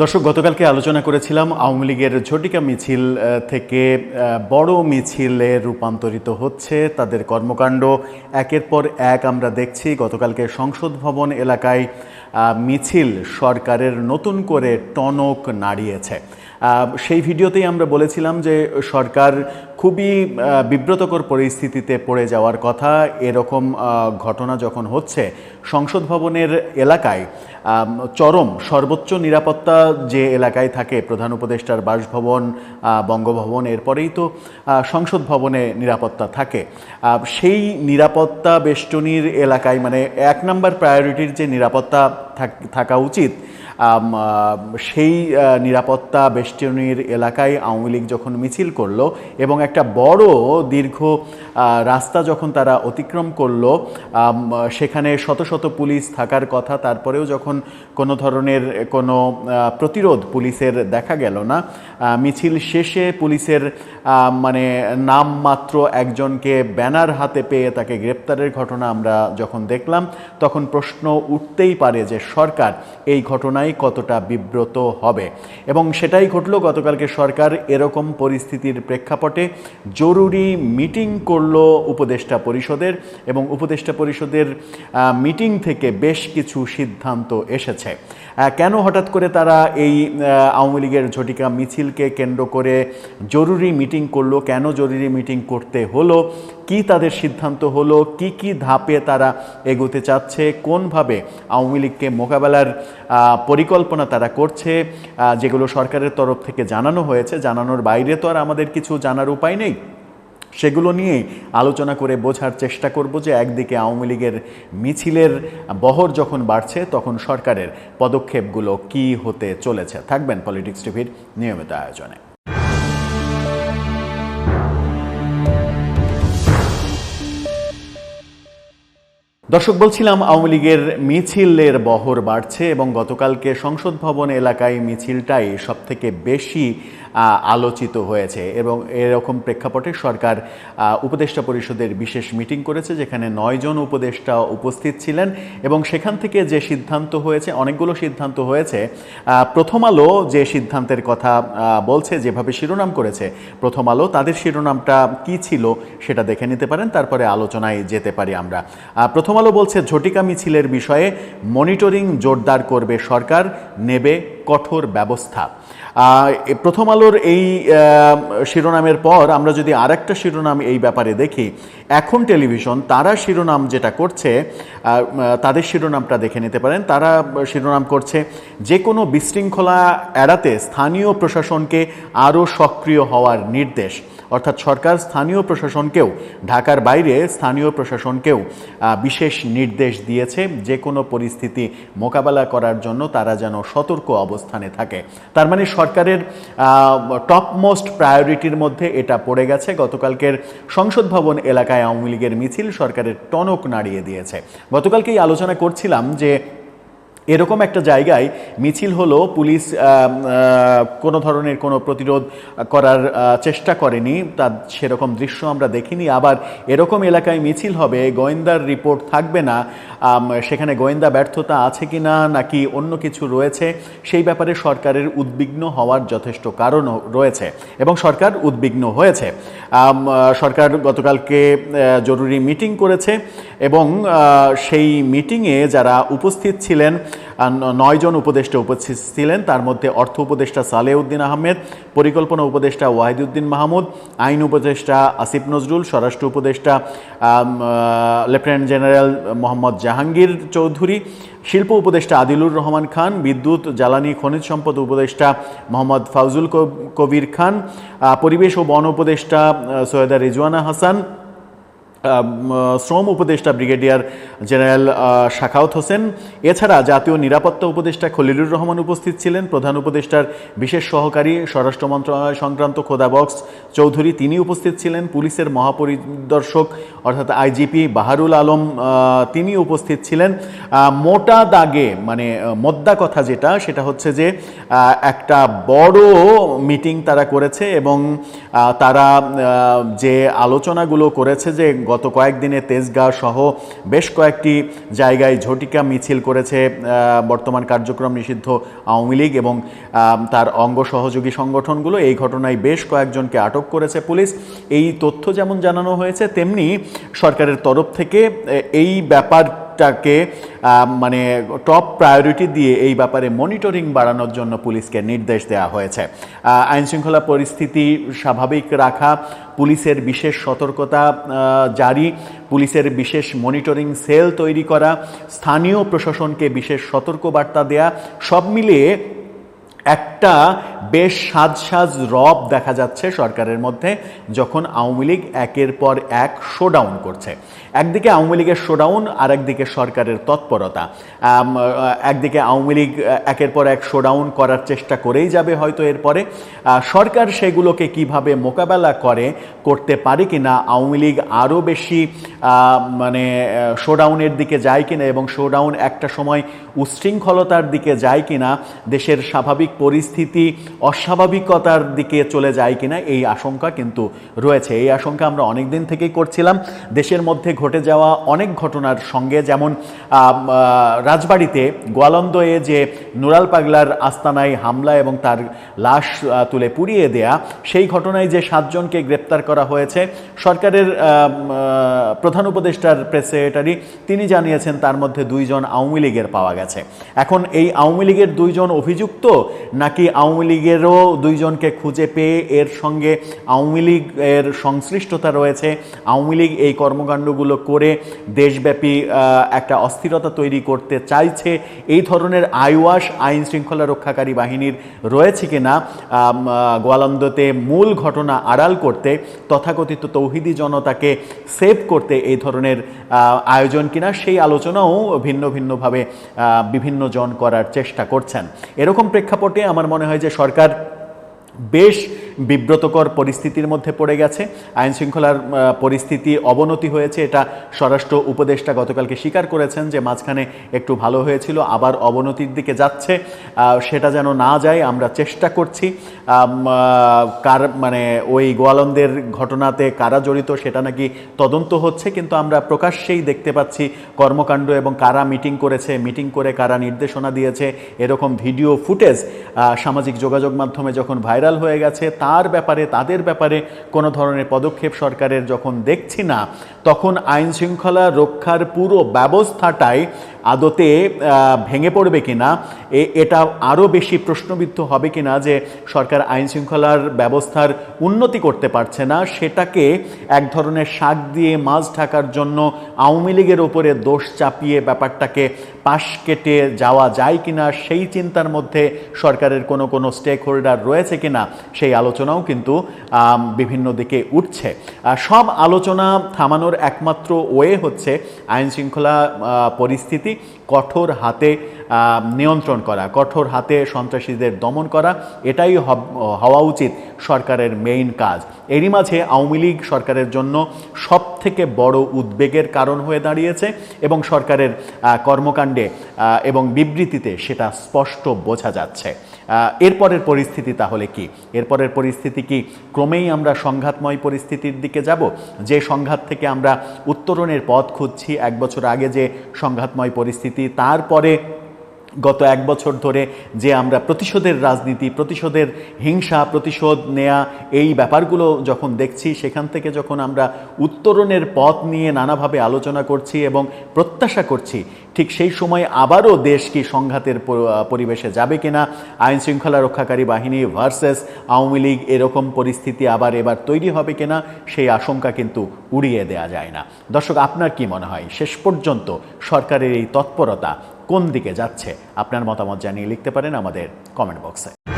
দর্শক, গতকালকে আলোচনা করেছিলাম আওয়ামী লীগের ঝটিকা মিছিল থেকে বড় মিছিলে রূপান্তরিত হচ্ছে তাদের কর্মকাণ্ড। একের পর এক আমরা দেখছি। গতকালকে সংসদ ভবন এলাকায় মিছিল সরকারের নতুন করে টনক নাড়িয়েছে। সেই ভিডিওতেই আমরা বলেছিলাম যে সরকার খুবই বিব্রতকর পরিস্থিতিতে পড়ে যাওয়ার কথা। এরকম ঘটনা যখন হচ্ছে সংসদ ভবনের এলাকায়, চরম সর্বোচ্চ নিরাপত্তা যে এলাকায় থাকে, প্রধান উপদেষ্টার বাসভবন, বঙ্গভবন, এরপরেই তো সংসদ ভবনে নিরাপত্তা থাকে। সেই নিরাপত্তা বেষ্টনীর এলাকায়, মানে 1 নম্বর প্রায়োরিটির যে নিরাপত্তা থাকা উচিত, সেই নিরাপত্তা বেষ্টনীর এলাকায় আওয়ামী লীগ যখন মিছিল করলো এবং একটা বড় দীর্ঘ রাস্তা যখন তারা অতিক্রম করলো, সেখানে শত শত পুলিশ থাকার কথা, তারপরেও যখন কোনো ধরনের কোনো প্রতিরোধ পুলিশের দেখা গেল না, মিছিল শেষে পুলিশের মানে নামমাত্র একজনকে ব্যানার হাতে পেয়ে তাকে গ্রেপ্তারের ঘটনা আমরা যখন দেখলাম, তখন প্রশ্ন উঠতেই পারে যে সরকার এই ঘটনায় কতটা বিব্রত হবে। এবং সেটাই ঘটল। গতকালকে সরকার এরকম পরিস্থিতির প্রেক্ষাপটে জরুরি মিটিং করল উপদেষ্টা পরিষদের, এবং উপদেষ্টা পরিষদের মিটিং থেকে বেশ কিছু সিদ্ধান্ত এসেছে। কেন হঠাৎ করে তারা এই আওয়ামী লীগের ঝটিকা মিছিলকে কেন্দ্র করে জরুরি মিটিং করলো, কেন জরুরি মিটিং করতে হলো, কি তাদের সিদ্ধান্ত হলো, কি কি ধাপে তারা এগোতে চাচ্ছে, কোনভাবে আওয়ামী লীগকে মোকাবেলার পরিকল্পনা তারা করছে, যেগুলো সরকারের তরফ থেকে জানানো হয়েছে, জানানোর বাইরে তো আর আমাদের কিছু জানার উপায় নেই। সেগুলো নিয়ে আলোচনা করে বোঝার চেষ্টা করব যে একদিকে আওয়ামী লীগের মিছিলের বহর যখন বাড়ছে, তখন সরকারের পদক্ষেপগুলো কি হতে চলেছে। থাকবেন পলিটিক্স টিভির নিয়মিত আয়োজনে। দর্শক, বলছিলাম আওয়ামী লীগের মিছিলের বহর বাড়ছে এবং গতকালকে সংসদ ভবন এলাকায় মিছিলটাই সবথেকে বেশি আলোচিত হয়েছে। এবং এরকম প্রেক্ষাপটে সরকার উপদেষ্টা পরিষদের বিশেষ মিটিং করেছে, যেখানে 9 জন উপদেষ্টা উপস্থিত ছিলেন। এবং সেখান থেকে যে সিদ্ধান্ত হয়েছে, অনেকগুলো সিদ্ধান্ত হয়েছে। প্রথম আলো যে সিদ্ধান্তের কথা বলছে, যেভাবে শিরোনাম করেছে প্রথম আলো, তাদের শিরোনামটা কি ছিল সেটা দেখে নিতে পারেন, তারপরে আলোচনায় যেতে পারি আমরা। প্রথম আলো বলছে, ঝটিকা মিছিলের বিষয়ে মনিটরিং জোরদার করবে সরকার, নেবে কঠোর ব্যবস্থা। প্রথম আলোর এই শিরোনামের পর আমরা যদি আরেকটা শিরোনাম এই ব্যাপারে দেখি, এখন টেলিভিশন, তারা শিরোনাম যেটা করছে, তাদের শিরোনামটা দেখে নিতে পারেন। তারা শিরোনাম করছে, যে কোনো বিশৃঙ্খলা এড়াতে স্থানীয় প্রশাসনকে আরও সক্রিয় হওয়ার নির্দেশ। অর্থাৎ সরকার স্থানীয় প্রশাসনকেও, ঢাকার বাইরে স্থানীয় প্রশাসনকেও বিশেষ নির্দেশ দিয়েছে যে কোনো পরিস্থিতি মোকাবেলা করার জন্য তারা যেন সতর্ক অবস্থানে থাকে। তার মানে সরকারের টপ মোস্ট প্রায়োরিটির মধ্যে এটা পড়ে গেছে। গতকালকের সংসদ ভবন এলাকায় আওয়ামী লীগের মিছিল সরকারের টনক নাড়িয়ে দিয়েছে। গতকালকেই আলোচনা করছিলাম যে এরকম একটা জায়গায় মিছিল হলো, পুলিশ কোনো ধরনের কোনো প্রতিরোধ করার চেষ্টা করেনি, তার সেরকম দৃশ্য আমরা দেখিনি। আবার এরকম এলাকায় মিছিল হবে, গোয়েন্দার রিপোর্ট থাকবে না, সেখানে গোয়েন্দা ব্যর্থতা আছে কি না, নাকি অন্য কিছু রয়েছে, সেই ব্যাপারে সরকারের উদ্বিগ্ন হওয়ার যথেষ্ট কারণ রয়েছে এবং সরকার উদ্বিগ্ন হয়েছে। সরকার গতকালকে জরুরি মিটিং করেছে এবং সেই মিটিংয়ে যারা উপস্থিত ছিলেন, 9 জন উপদেষ্টা উপস্থিত ছিলেন। তার মধ্যে অর্থ উপদেষ্টা সালেউদ্দিন আহমেদ, পরিকল্পনা উপদেষ্টা ওয়াহিদুদ্দিন মাহমুদ, আইন উপদেষ্টা আসিফ নজরুল, স্বরাষ্ট্র উপদেষ্টা লেফটেন্যান্ট জেনারেল মোহাম্মদ জাহাঙ্গীর চৌধুরী, শিল্প উপদেষ্টা আদিলুর রহমান খান, বিদ্যুৎ জ্বালানি খনিজ সম্পদ উপদেষ্টা মোহাম্মদ ফাউজুল কবির খান, পরিবেশ ও বন উপদেষ্টা সৈয়দা রিজওয়ানা হাসান, শ্রম উপদেষ্টা ব্রিগেডিয়ার জেনারেল শাখাওয়াত হোসেন। এছাড়া জাতীয় নিরাপত্তা উপদেষ্টা খলিলুর রহমান উপস্থিত ছিলেন। প্রধান উপদেষ্টার বিশেষ সহকারী স্বরাষ্ট্র মন্ত্রণালয় সংক্রান্ত খোদাবক্স চৌধুরী, তিনি উপস্থিত ছিলেন। পুলিশের মহাপরিদর্শক অর্থাৎ আইজিপি বাহারুল আলম, তিনি উপস্থিত ছিলেন। মোটা দাগে, মানে মোদ্দা কথা যেটা, সেটা হচ্ছে যে একটা বড় মিটিং তারা করেছে এবং তারা যে আলোচনাগুলো করেছে যে গত কয়েকদিনে তেজগাঁও সহ বেশ কয়েকটি জায়গায় ঝটিকা মিছিল করেছে বর্তমান কার্যক্রম নিষিদ্ধ আওয়ামী লীগ এবং তার অঙ্গ সহযোগী সংগঠনগুলো। এই ঘটনায় বেশ কয়েকজনকে আটক করেছে পুলিশ। এই তথ্য যেমন জানানো হয়েছে, তেমনি সরকারের তরফ থেকে এই ব্যাপারটাকে মানে টপ প্রায়োরিটি দিয়ে এই ব্যাপারে মনিটরিং বাড়ানোর জন্য পুলিশকে নির্দেশ দেওয়া হয়েছে। আইনশৃঙ্খলা পরিস্থিতি স্বাভাবিক রাখা, পুলিশের বিশেষ সতর্কতা জারি, পুলিশের বিশেষ মনিটরিং সেল তৈরি করা, স্থানীয় প্রশাসনকে বিশেষ সতর্কবার্তা দেয়া, সব মিলিয়ে একটা বেশ সাজ রব দেখা যাচ্ছে সরকারের মধ্যে যখন আওয়ামী লীগ একের পর এক শোডাউন করছে। একদিকে আওয়ামী লীগের শোডাউন, আর একদিকে সরকারের তৎপরতা। একদিকে আওয়ামী লীগ একের পর এক শোডাউন করার চেষ্টা করেই যাবে হয়তো এরপরে, সরকার সেগুলোকে কিভাবে মোকাবেলা করতে পারে কিনা, আওয়ামী লীগ আরও বেশি মানে শোডাউনের দিকে যায় কিনা এবং শোডাউন একটা সময় উচ্ছৃঙ্খলতার দিকে যায় কিনা, দেশের স্বাভাবিক পরিস্থিতি অস্বাভাবিকতার দিকে চলে যায় কিনা, এই আশঙ্কা কিন্তু রয়েছে। এই আশঙ্কা আমরা অনেক দিন থেকেই করছিলাম। দেশের মধ্যে ঘটে যাওয়া অনেক ঘটনার সঙ্গে, যেমন রাজবাড়িতে গোয়ালন্দয়ে যে নুরাল পাগলার আস্তানায় হামলা এবং তার লাশ তুলে পুড়িয়ে দেয়া, সেই ঘটনায় যে 7 জনকে গ্রেপ্তার করা হয়েছে, সরকারের প্রধান উপদেষ্টার প্রেস সেক্রেটারি তিনি জানিয়েছেন তার মধ্যে 2 জন আওয়ামী লীগের পাওয়া গেছে। এখন এই আওয়ামী লীগের 2 জন অভিযুক্ত, নাকি আওয়ামী লীগেরও 2 জনকে খুঁজে পেয়ে এর সঙ্গে আওয়ামী লীগের সংশ্লিষ্টতা রয়েছে, আওয়ামী লীগ এই কর্মকাণ্ডগুলো করে দেশব্যাপী একটা অস্থিরতা তৈরি করতে চাইছে, এই ধরনের আইওয়াস আইন শৃঙ্খলা রক্ষাকারী বাহিনীর রয়েছে কিনা গোয়ালন্দতে মূল ঘটনা আড়াল করতে, তথাকথিত তৌহিদি জনতাকে সেভ করতে এই ধরনের আয়োজন কিনা, সেই আলোচনাও ভিন্ন ভিন্নভাবে বিভিন্ন জন করার চেষ্টা করছেন। এরকম প্রেক্ষাপটে আমার মনে হয় যে সরকার বেশ বিব্রতকর পরিস্থিতির মধ্যে পড়ে গেছে। আইন শৃঙ্খলার পরিস্থিতি অবনতি হয়েছে, এটা স্বরাষ্ট্র উপদেষ্টা গতকালকে স্বীকার করেছেন যে মাঝখানে একটু ভালো হয়েছিল, আবার অবনতির দিকে যাচ্ছে। সেটা যেন না যায় আমরা চেষ্টা করছি। মানে ওই গোয়ালন্দের ঘটনাতে কারা জড়িত সেটা নাকি তদন্ত হচ্ছে, কিন্তু আমরা প্রকাশ্যেই দেখতে পাচ্ছি কর্মকাণ্ড এবং কারা মিটিং করেছে, মিটিং করে কারা নির্দেশনা দিয়েছে, এরকম ভিডিও ফুটেজ সামাজিক যোগাযোগ মাধ্যমে যখন ভাইরাল হয়ে গেছে, তাদের ব্যাপারে কোনো ধরনের পদক্ষেপ সরকারের যখন দেখছি না, তখন আইন শৃঙ্খলা রক্ষার পুরো ব্যবস্থাটাই আদতে ভেঙে পড়বে কিনা, এটা আরও বেশি প্রশ্নবিদ্ধ হবে কিনা যে সরকার আইন শৃঙ্খলার ব্যবস্থার উন্নতি করতে পারছে না, সেটাকে এক ধরনের শাক দিয়ে মাছ ঢাকার জন্য আওয়ামী লীগের ওপরে দোষ চাপিয়ে ব্যাপারটাকে পাশ কেটে যাওয়া যায় কিনা, সেই চিন্তার মধ্যে সরকারের কোনো স্টেক হোল্ডার রয়েছে কিনা, সেই আলোচনাও কিন্তু বিভিন্ন দিকে উঠছে। সব আলোচনা থামানোর একমাত্র ওয়ে হচ্ছে আইন শৃঙ্খলা পরিস্থিতি কঠোর হাতে নিয়ন্ত্রণ করা, কঠোর হাতে সন্ত্রাসীদের দমন করা, এটাই হওয়া উচিত সরকারের মেইন কাজ। এরই মাঝে আওয়ামী লীগ সরকারের জন্য সবথেকে বড় উদ্বেগের কারণ হয়ে দাঁড়িয়েছে এবং সরকারের কর্মকাণ্ডে এবং বিবৃতিতে সেটা স্পষ্ট বোঝা যাচ্ছে। এরপরের পরিস্থিতি তাহলে কি? এরপরের পরিস্থিতি কি ক্রমেই আমরা সংঘাতময় পরিস্থিতির দিকে যাব? যে সংঘাত থেকে আমরা উত্তরণের পথ খুঁজছি, 1 বছর আগে যে সংঘাতময় পরিস্থিতি, তারপরে গত 1 বছর ধরে যে আমরা প্রতিশোধের রাজনীতি, প্রতিশোধের হিংসা, প্রতিশোধ নেয়া, এই ব্যাপারগুলো যখন দেখছি, সেখান থেকে যখন আমরা উত্তরণের পথ নিয়ে নানাভাবে আলোচনা করছি এবং প্রত্যাশা করছি, ঠিক সেই সময় আবারও দেশ কি সংঘাতের পরিবেশে যাবে কিনা, আইন শৃঙ্খলা রক্ষাকারী বাহিনী ভার্সেস আওয়ামী লীগ, এরকম পরিস্থিতি এবার তৈরি হবে কিনা, সেই আশঙ্কা কিন্তু উড়িয়ে দেয়া যায় না। দর্শক, আপনার কি মনে হয় শেষ পর্যন্ত সরকারের এই তৎপরতা কোন দিকে যাচ্ছে? আপনার মতামত জানিয়ে লিখতে পারেন আমাদের কমেন্ট বক্সে।